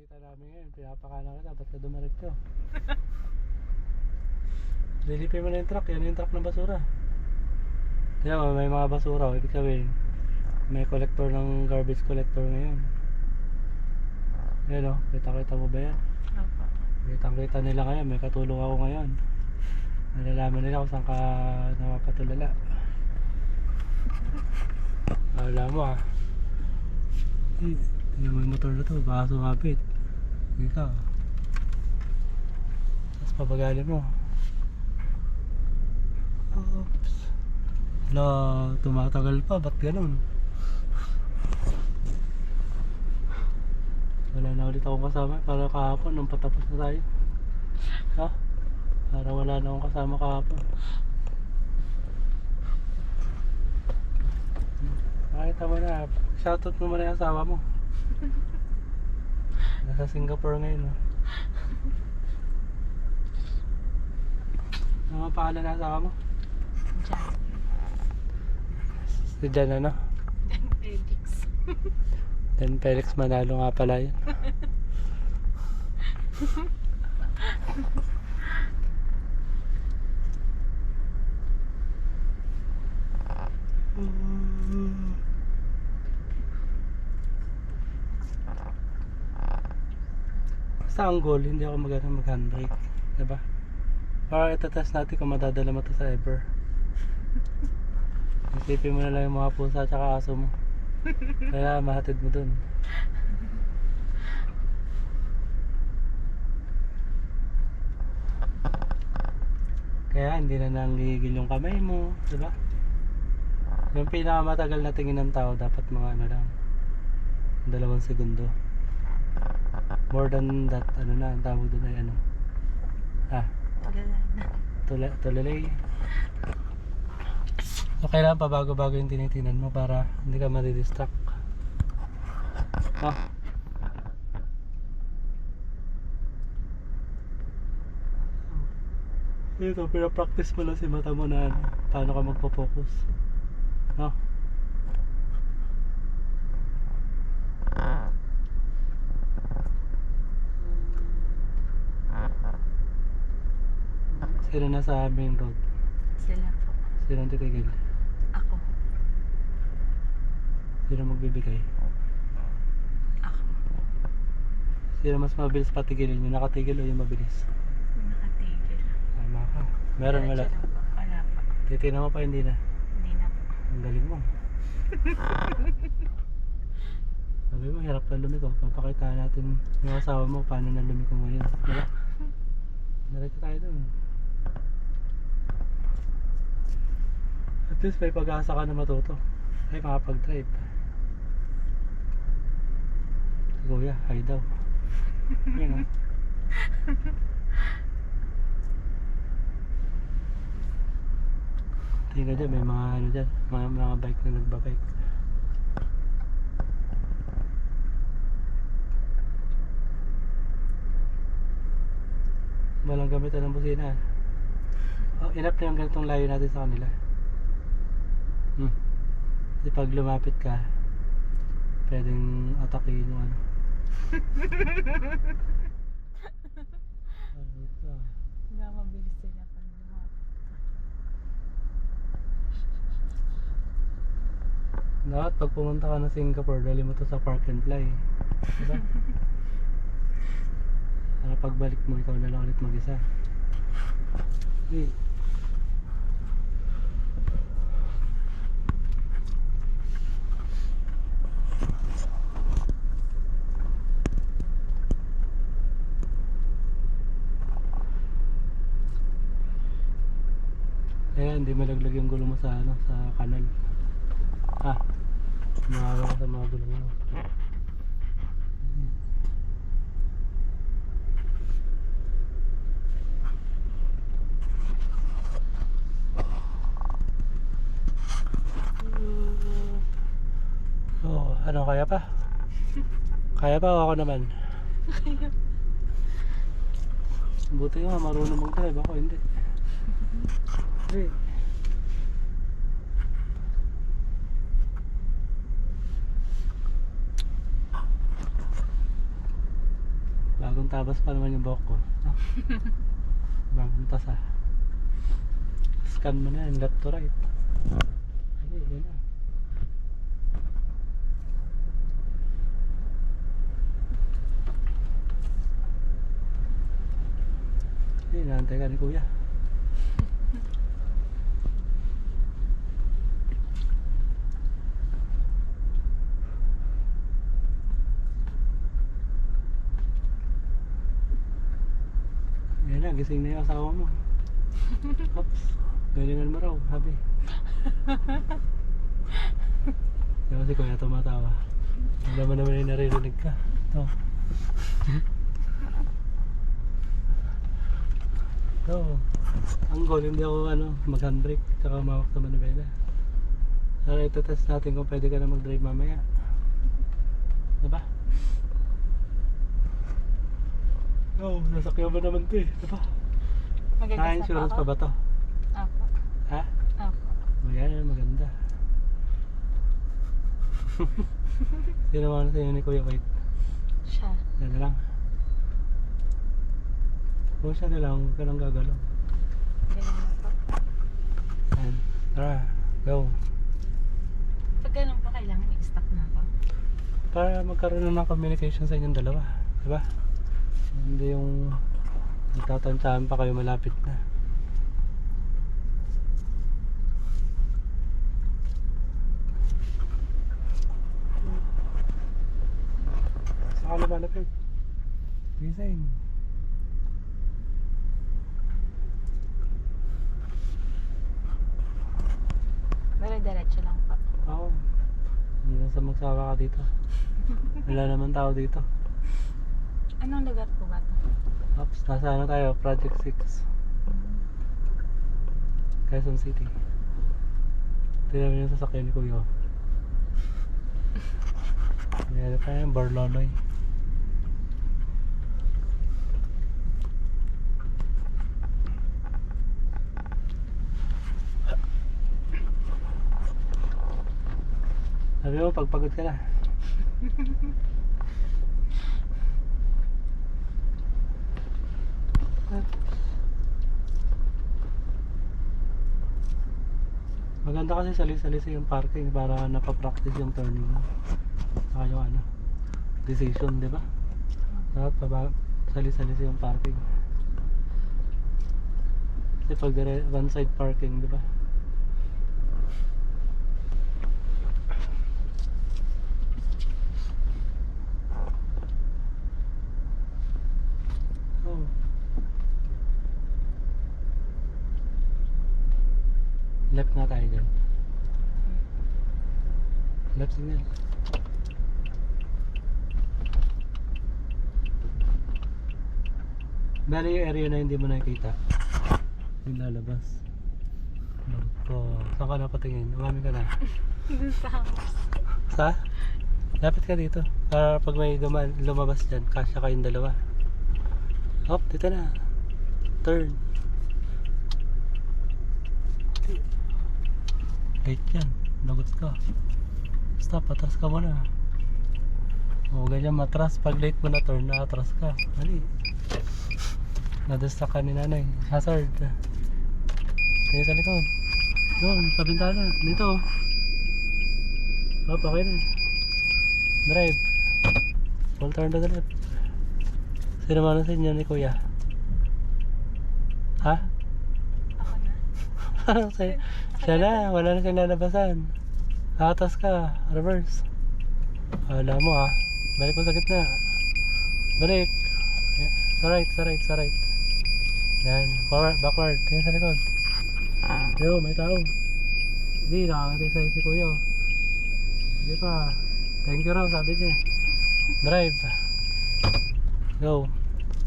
Nakikita namin ngayon, pinapakala kita, ba't ka dumaretso? Lilipin mo na yung truck, yan yung truck ng basura. Kaya may mga basura, ibig sabihin may collector ng garbage collector ngayon. Yan o, kita mo ba yan? Opo. Kita nila ngayon, may katulong ako ngayon. Nalalaman nila kung saan ka napapatulala. Alam mo ah. Hindi mo yung motor na to, baka sumapit. Ikaw. Tapos papagalin mo. Oops. Wala, tumatagal pa, ba't ganun? Wala na ulit akong kasama, para kahapon nung patapos na tayo. Ha? Para wala na akong kasama kahapon. Makita mo na, shoutout mo muna yung asawa mo. Nasa Singapore ngayon, no? Ano ang pangalan ng asawa mo? Jan. Si Jan ano? Dan Felix. Dan Felix Manalo nga pala yun. Basta ang goal, hindi ako mag-handbrake, diba? Para itatest natin kung madadala mo to sa ever. Isipin mo na lang yung mga pusa at saka aso mo. Kaya mahatid mo dun. Kaya hindi na nanggigil yung kamay mo, diba? Yung pinakamatagal na tingin ng tao dapat mga ano lang, 2 segundo. More than that, ano na, ang tawag doon ay ano? Tulalay. So kailangan pabago-bago yung tinitinan mo para hindi ka madidistract. Ito, pinapractice mo lang si mata mo na ano, paano ka magpo-focus. Sino na sa main road? Sila po. Sino ang titigil? Ako. Sino magbibigay? Ako. Sino mas mabilis patigilin? Yung nakatigil o yung mabilis? Nakatigil. Tama ka. Meron wala? Diretso lang po. Wala pa. Titignan mo pa hindi na? Hindi na po. Ang galing mo. Sabi mo, hirap na lumiko. Papakita natin yung asawa mo paano na lumiko ngayon. Diba? Diretso tayo dun. At least may pag-asa ka na matuto. Ay, makapag-drive. Si Kuya, hi daw. Yan o. Tingnan dyan, may mga ano dyan, mga bike na nagbabike. Walang gamitan ng busina. Oh, enough na yung ganitong layo natin sa kanila. Kasi pag lumapit ka, pwedeng atakin yung ano. Hindi mabilis sila pag lumapit. Dapat pag pumunta ka ng Singapore, dali mo to sa park and fly. Diba? Para pagbalik mo, ikaw na lang ulit mag-isa. Okay. Kaya hindi malaglag yung gulo mo sa ano, sa kanal. Mahawa ka sa mga gulo mo. Oh, ano, kaya pa? Kaya pa o ako naman? Buti nga marunong mag-drive, ako hindi. Hey. Bagong tabas pa naman yung buhok ko. Ah. Bagong tasa. Scan mo na yan, left to right. Ay, yun na. Ay, naantay ka ni kuya. Yan na, gising na yung asawa mo. Oops, galingan mo raw, habi. Diba si kuya tumatawa. Alam mo naman yung naririnig ka. Ito. Ito. Ang goal, hindi ako mag-handbrake tsaka mawak sa manibela. Pero ito-test natin kung pwede ka na mag-drive mamaya. Diba? Oo, nasakyan mo naman ito eh. Diba? Magagas na Naka-insurance pa pa ako? ba to? Apo. Ha? Apo. O yan, maganda. Sino mga sa inyo ni Kuya White? Siya. Yan na lang. Kung siya na lang, huwag ka lang gagalaw. Ganun na po. Yan. Tara, go. Pag ganun po, kailangan i-stop na ako. Para magkaroon na ng communication sa inyong dalawa. Diba? Hindi yung nagtatansyahan pa kayo malapit na. Saka lumalapit. Gising. Dire-diretso lang po. Oo. Hindi na sa magsawa ka dito. Wala naman tao dito. Anong lugar po ba ito? Oops, nasa ano tayo? Project 6. Quezon City. Tignan mo yung sasakyan ni Kuya. Ayan pa yung Barlonoy. Sabi mo, pagpagod ka na. Maganda kasi sali-salisi yung parking para napapractice yung turning mo. Saka yung decision, di ba? Dapat sali-salisi yung parking. Kasi pag one side parking, di ba? Oh. Left na tayo dyan. Left signal. Bali yung area na hindi mo nakikita, yung lalabas. Saan ka napatingin? Umami ka na. Dun sa house. Sa? Lapit ka dito. Para pag may lumabas dyan, kasya kayong dalawa. Hop, dito na. Turn. Late yan. Lagot ka. Stop, atras ka muna. O ganyan matras. Pag late mo na turn, na-atras ka. Mali. Nadasta ka ni nanay. Hazard. Tingin sa likod. Doon, sa bintana. Dito. Hop, okay na. Drive. Full turn to the left. Sino man sa inyo ni Kuya? Ha? Ako na. Siya na, wala na siyang lalabasan. Atas ka, reverse. Wala mo ha. Balik mo sa gitna. Balik. Sa right, sa right, sa right. Yan, forward, backward. Tingin sa likod. Yo, may tao. Hindi, nakakatay sa si Kuya. Sige pa. Thank you raw, sabi niya. Drive. Go.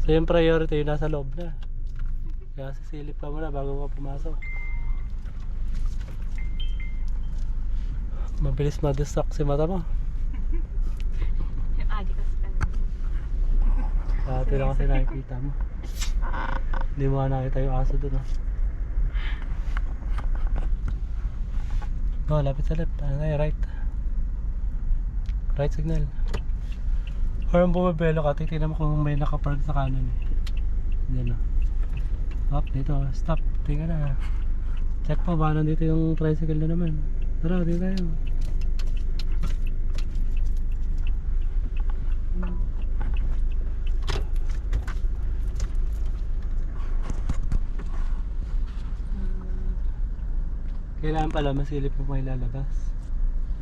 So yung priority yung nasa loob na. Kaya sisilip ka muna bago ka pumasok. Mabilis ma-distract si mata mo. Yung adi kasi Dati lang kasi nakikita mo. Hindi mo nga nakita yung aso dun. Lapit sa left. Ano tayo? Right. Right signal. Parang bumabelo ka, titignan mo kung may nakapark sa kanan eh. Yan o. Up, dito. Stop. Tingnan na. Check mo, baka nandito yung tricycle na naman. Tara, dito tayo. Kailangan pala masilip mo may lalabas.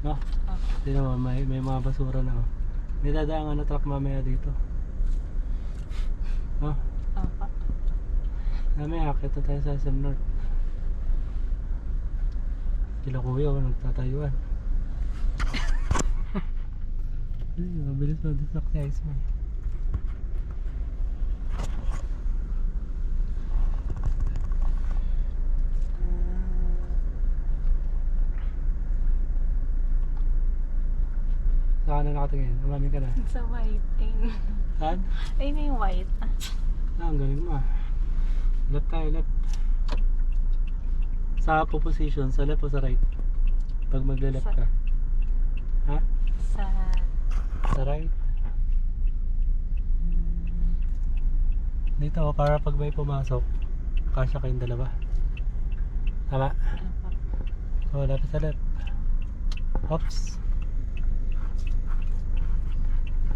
No? Tingnan mo, may mga basura na oh. May dadaangan na truck mamaya dito. No? Opo. Mamaya akit na tayo sa SM North. Sila kuya, nagtatayuan. Ay, mabilis mo distract si Iceman. Saan na nakatingin? Umami ka na. Sa white. Ayun. Saan? Ayun na yung white. Ang galing mo ah. Left tayo, left. Sa position, sa left o sa right? Pag magle-left Sa- ka. Ha? Sa... Sa right? Dito para pag may pumasok, kasya kayong dalawa. Tama? Opo. O, lapit sa left. Oops.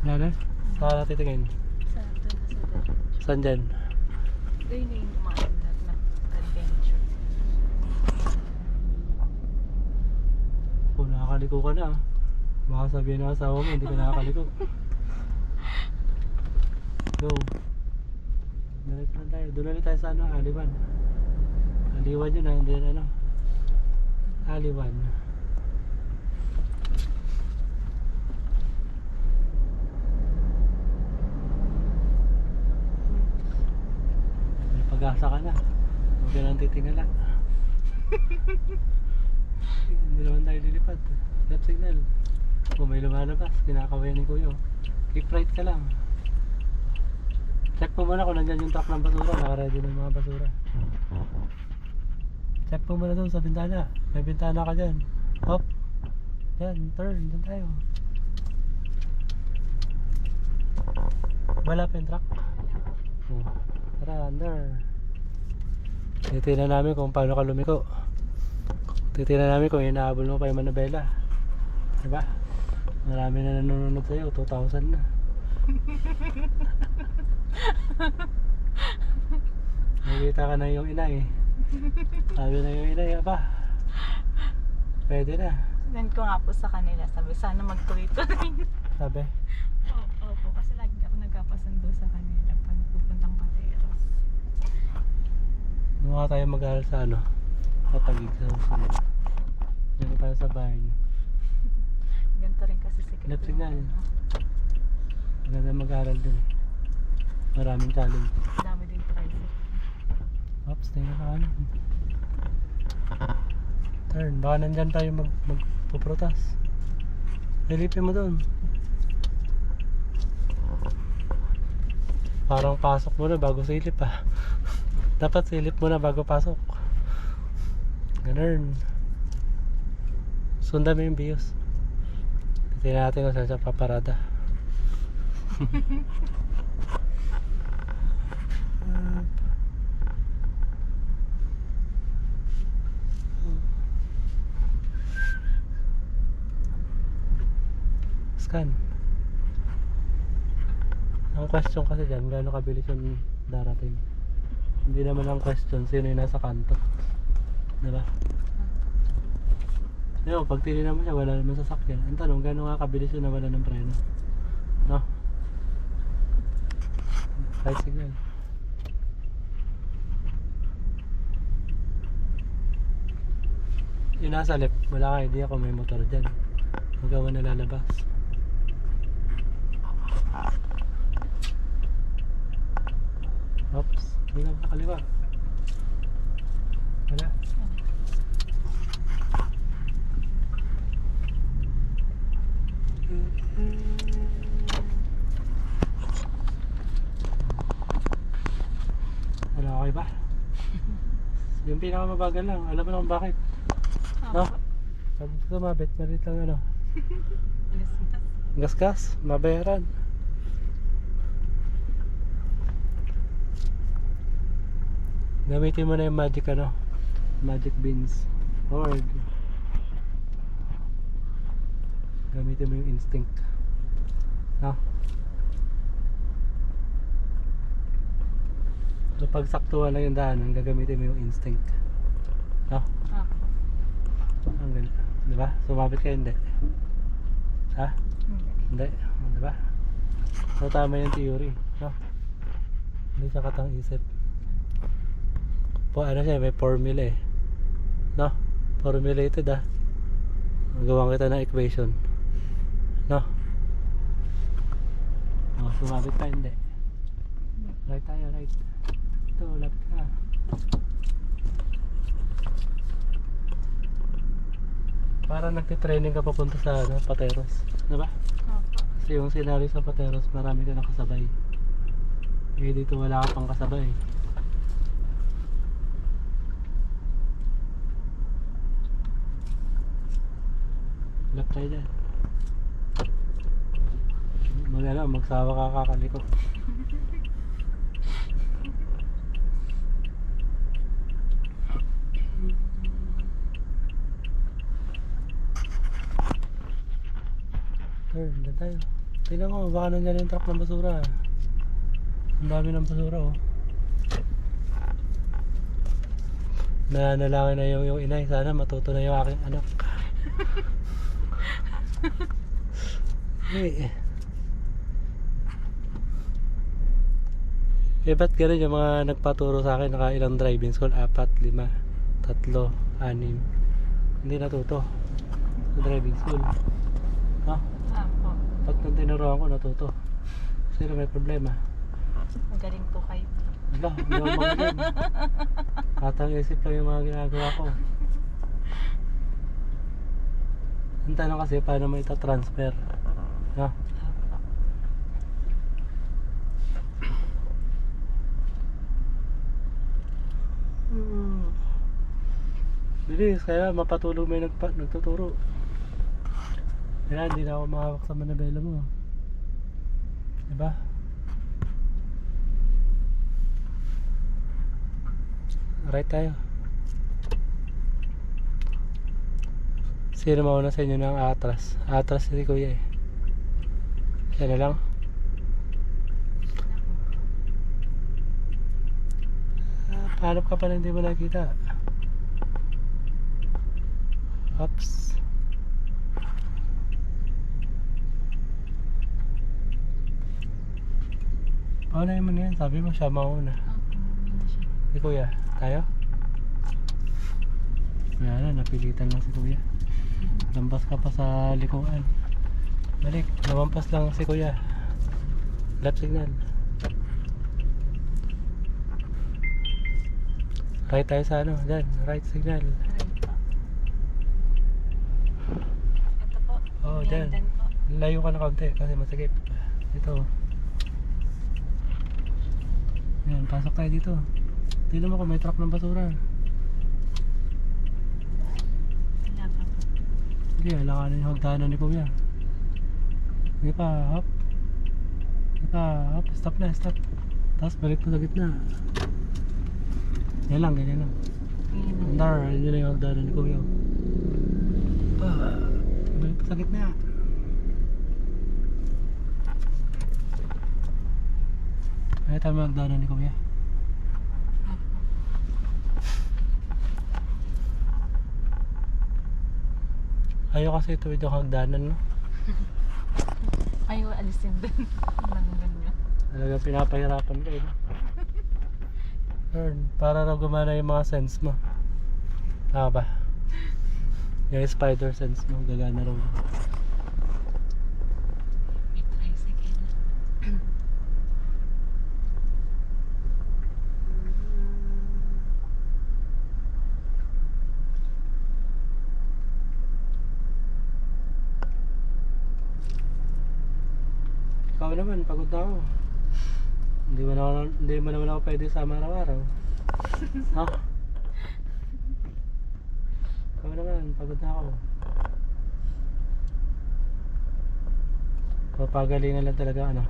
Ano? Saan natin titingin? Sa ito na sa diretso. Saan dyan? Ayun na yung umaandar na adventure. Kung nakakaliko ka na ah. Baka sabihin ng asawa mo, hindi ka nakakaliko. Go. Diretso lang tayo. Doon ulit tayo sa ano, Aliwan. Aliwan yun ah, hindi yan ano. Aliwan. May pag-asa ka na. Huwag ka nang titingala. Hindi naman tayo lilipad. Left signal. Kung may lumalabas, kinakawayan ni Kuya. Keep right ka lang. Check mo muna kung nandyan yung truck ng basura. Nakaready ng mga basura. Check mo muna doon sa bintana. May bintana ka dyan. Hop. Dyan, turn. Dyan tayo. Wala pa yung truck. Oh. Tara, under. Titignan namin kung paano ka lumiko. Titignan namin kung inaabol mo pa yung manabela. Diba? Marami na nanonood sa'yo. 2,000 na. Nakita ka na yung inay. Sabi na yung inay, aba. Pwede na. Sinend ko nga po sa kanila. Sabi, sana magtuloy-tuloy. Sabi. Opo, kasi lagi ako nagkapasundo sa kanila pag pupuntang Pateros. Nung nga tayo mag-aaral sa ano, Kapagig sa susunod. Diyan tayo sa bahay niyo. Ganito rin kasi secret. Left signal. Maganda mag-aaral dun. Maraming challenge. Dami din tricycle. Oops, tayo na kanan. Turn, baka nandyan tayo magpuprotas. Nilipin mo dun. Parang pasok mo na bago silip ah. Dapat silip mo na bago pasok. Ganun. Sundan mo yung bios. Titignan natin kung saan siya paparada. Scan. Ang question kasi dyan, gaano kabilis yung darating. Hindi naman ang question, sino yung nasa kanto. Diba? Pero pag tinignan mo siya, wala naman sasakyan. Ang tanong, gaano nga kabilis yung nawala ng preno? No? Right signal. Yung nasa left, wala ka idea kung may motor dyan. Magawa na lalabas. Oops, hindi na makakaliwa. Wala. Ano, okay ba? Yung pinakamabagal lang, alam mo na kung bakit. No? Sabi ko sumabit, malit lang ano. Gas-gas. Gas-gas, mabayaran. Gamitin mo na yung magic ano, magic beans. Or gamitin mo yung instinct. No? So pag saktuhan lang yung daanan, gagamitin mo yung instinct. No? Opo. Ang galing. Diba? Sumabit ka hindi? Ha? Hindi. Hindi. Diba? So tama yung theory. No? Hindi siya katang isip. Po ano siya, may formula eh. No? Formulated ah. Gawang kita ng equation. No? Oh, sumabit pa hindi. Right tayo, right. Ito, lapit ka. Parang nagtitraining ka papunta sa ano, Pateros. Diba? Opo. Kasi yung scenario sa Pateros, marami ka nakasabay. Eh dito wala ka pang kasabay. Lap tayo dyan. Magsawa ka kakaliko. Turn, dyan tayo. Tingnan ko, baka nandiyan yung truck ng basura. Ang dami ng basura oh. Nanalangin na yung inay. Sana matuto na yung aking anak. Ba't ganun yung mga nagpaturo sa akin, nakailang driving school, 4, 5, 3, 6, hindi natuto sa driving school. No? Opo. Pag nang tinuruan ko, natuto. Sino may problema? Magaling po kayo. Aba, hindi ako magaling. Katang isip lang yung mga ginagawa ko. Ang tanong kasi, paano mo ita-transfer? No? Opo. Bilis, kaya mapatulog may nagtuturo. Kaya hindi na ako mahawak sa manabela mo. Diba? Right tayo. Sino mauna sa inyo ng atras? Atras si kuya eh. Siya na lang. Pahanap ka pa na hindi mo nakita. Oops. Paunahin mo na yan. Sabi mo siya mauna. Opo. Muna siya. Si kuya, tayo? Ayan na, napilitan lang si kuya. Lampas ka pa sa likuan. Balik, lumampas lang si kuya. Left signal. Right tayo sa ano, dyan, right signal. Right po. Ito po. Oo, dyan. Landan po. Layo ka na kaunti kasi masikip. Dito. Yan, pasok tayo dito. Tignan mo kung may truck ng basura. Wala pa po. Hindi, alanganin yung hagdanan ni kuya. Hindi pa, hop. Hindi pa, hop. Stop na, stop. Tapos balik po sa gitna. Yan lang, ganyan lang. Ayun na. Andar, yun na yung hagdanan ni kuya. Pa, balik po sa gitna. Ay, tama yung hagdanan ni kuya. Opo. Ayaw kasi tuwid yung hagdanan, no? Ayaw alisin din. Nanggan niya. Talagang pinapahirapan ka, eh. No? Turn, para raw gumana yung mga sense mo. Tama ba? Yung spider sense mo, gagana raw. May tricycle. Ikaw naman, pagod na ako. Hindi mo naman ako pwede sama araw-araw. Ha? Ikaw naman, pagod na ako. Papagalingan lang talaga ano.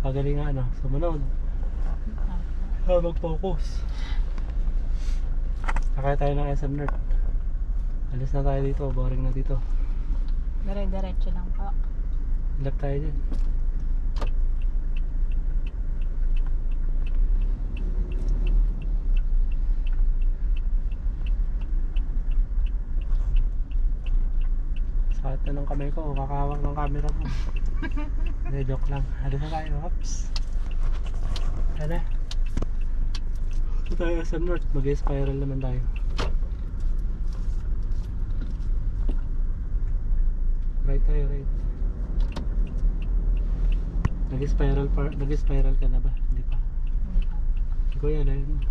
Pagalingan ano, sumunod. Opo. Mag-focus. Nakaya tayo ng SM North. Alis na tayo dito, boring na dito. Dire-diretso lang po. Left tayo dyan. Sakit na ng kamay ko, kakahawak ng camera mo. Hindi, joke lang. Alis na tayo, hops. Ano? Ito tayo SM North, mag-spiral naman tayo. Right tayo, right. Nag-spiral ka na ba? Hindi pa. Hindi pa. Kuya, na yun.